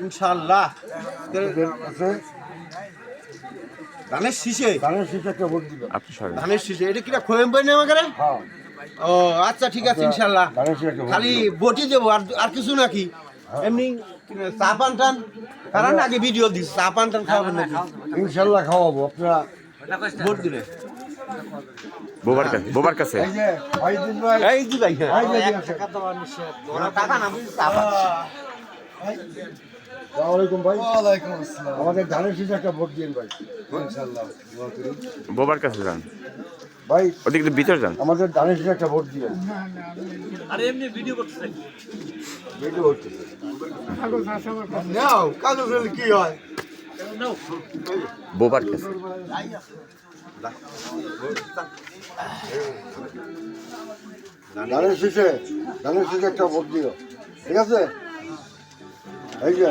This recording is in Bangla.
ইনশাআল্লাহ ধানের শীষে একটা ভোট দিবেন। ধানের শীষে এটা কিনা খোয়েম বই নেই আমাকে হ্যাঁ, ও আচ্ছা ঠিক আছে ইনশাআল্লাহ ধানের শীষে একটা ভোট খালি দিবেন। বটি দেবো আর কিছু নাকি এমনি চা পান টান কারণ আগে ভিডিও দিস চা পান টান খাওয়াবেন নাকি ইনশাল্লাহ খাওয়াবো আপনারা ভোট দিলে বোবার কাছে এই যে ভাইদিন ভাই এই দি ভাই হ্যাঁ ভাই যদি আছে। টাকা না বুঝি চা পান আসসালামু আলাইকুম ভাই। আমাদের ধানের শীষে একটা ভোট দিন ভাই। ইনশাল্লাহ দোয়া করি। বোবার কাছে যান, ভাই ওদিকে ভিতর যান। আমাদের ধানের শীষে একটা ভোট দিবেন। ভিডিও হচ্ছে। নাও কাগজ কি হয় বোবার কাছে ধানের শীষে একটা ভোট দিও, ঠিক আছে? এই যে